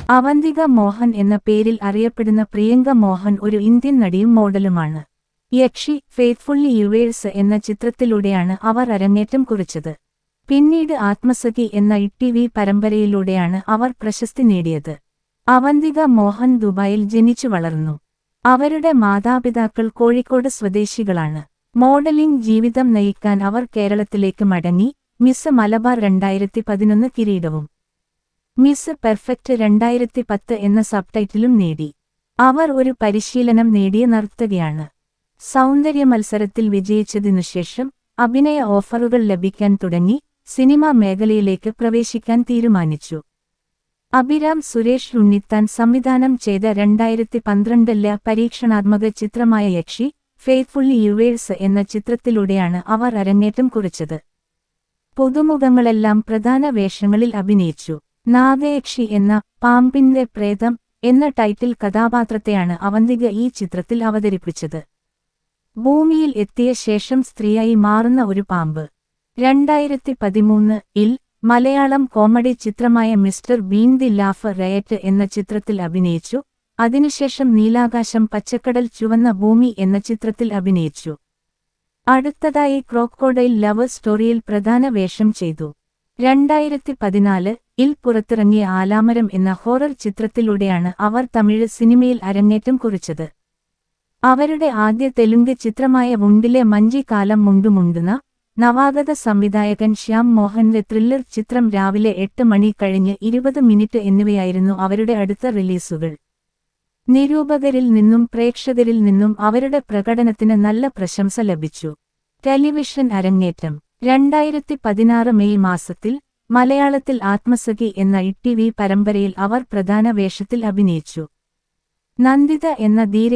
അവന്തിക മോഹൻ എന്ന പേരിൽ അറിയപ്പെടുന്ന പ്രിയങ്ക മോഹൻ ഒരു ഇന്ത്യൻ നടിയും മോഡലുമാണ്. യക്ഷി ഫെയ്ത്ത്ഫുള്ളി യുവേഴ്സ് എന്ന ചിത്രത്തിലൂടെയാണ് അവർ അരങ്ങേറ്റം കുറിച്ചത്. പിന്നീട് ആത്മസഖി എന്ന ITV പരമ്പരയിലൂടെയാണ് അവർ പ്രശസ്തി നേടിയത്. അവന്തിക മോഹൻ ദുബായിൽ ജനിച്ചു വളർന്നു. അവരുടെ മാതാപിതാക്കൾ കോഴിക്കോട് സ്വദേശികളാണ്. മോഡലിംഗ് ജീവിതം നയിക്കാൻ അവർ കേരളത്തിലേക്ക് മടങ്ങി. മിസ് മലബാർ 2011 കിരീടവും മിസ് പെർഫെക്റ്റ് 2010 എന്ന സബ്ടൈറ്റിലും നേടി. അവർ ഒരു പരിശീലനം നേടിയ നർത്തകിയാണ്. സൗന്ദര്യ മത്സരത്തിൽ വിജയിച്ചതിനുശേഷം അഭിനയ ഓഫറുകൾ ലഭിക്കാൻ തുടങ്ങി. സിനിമാ മേഖലയിലേക്ക് പ്രവേശിക്കാൻ തീരുമാനിച്ചു. അഭിരാം സുരേഷ് ഉണ്ണിത്താൻ സംവിധാനം ചെയ്ത 2012 പരീക്ഷണാത്മക ചിത്രമായ യക്ഷി ഫെയ്ത്ത്ഫുള്ളി യുവേഴ്സ് എന്ന ചിത്രത്തിലൂടെയാണ് അവർ അരങ്ങേറ്റം കുറിച്ചത്. പുതുമുഖങ്ങളെല്ലാം പ്രധാന വേഷങ്ങളിൽ അഭിനയിച്ചു. നാഗയക്ഷി എന്ന പാമ്പിന്റെ പ്രേതം എന്ന ടൈറ്റിൽ കഥാപാത്രത്തെയാണ് അവന്തിക ഈ ചിത്രത്തിൽ അവതരിപ്പിച്ചത്. ഭൂമിയിൽ എത്തിയ ശേഷം സ്ത്രീയായി മാറുന്ന ഒരു പാമ്പ്. 2013 മലയാളം കോമഡി ചിത്രമായ mister been the laugh riot എന്ന ചിത്രത്തിൽ അഭിനയിച്ചു. അതിനുശേഷം നീലാകാശം പച്ചക്കടൽ ചുവന്ന ഭൂമി എന്ന ചിത്രത്തിൽ അഭിനയിച്ചു. അടുത്തതായി ക്രോക്കോഡൈൽ ലവ് സ്റ്റോറിയിൽ പ്രധാന വേഷം ചെയ്തു. 2014 പുറത്തിറങ്ങിയ ആലാമരം എന്ന ഹൊറർ ചിത്രത്തിലൂടെയാണ് അവർ തമിഴ് സിനിമയിൽ അരങ്ങേറ്റം കുറിച്ചത്. അവരുടെ ആദ്യ തെലുങ്ക് ചിത്രമായ വുണ്ടിലെ മഞ്ചി കാലം മുണ്ടുമുണ്ടുന്ന നവാഗത സംവിധായകൻ ശ്യാം മോഹന്റെ ത്രില്ലർ ചിത്രം രാവിലെ 8 മണി കഴിഞ്ഞ് 20 മിനിറ്റ് എന്നിവയായിരുന്നു അവരുടെ അടുത്ത റിലീസുകൾ. നിരൂപകരിൽ നിന്നും പ്രേക്ഷകരിൽ നിന്നും അവരുടെ പ്രകടനത്തിന് നല്ല പ്രശംസ ലഭിച്ചു. ടെലിവിഷൻ അരങ്ങേറ്റം 2016 മെയ് മാസത്തിൽ മലയാളത്തിൽ ആത്മസഖി എന്ന ITV പരമ്പരയിൽ അവർ പ്രധാന വേഷത്തിൽ അഭിനയിച്ചു. നന്ദിത എന്ന ധീരയായ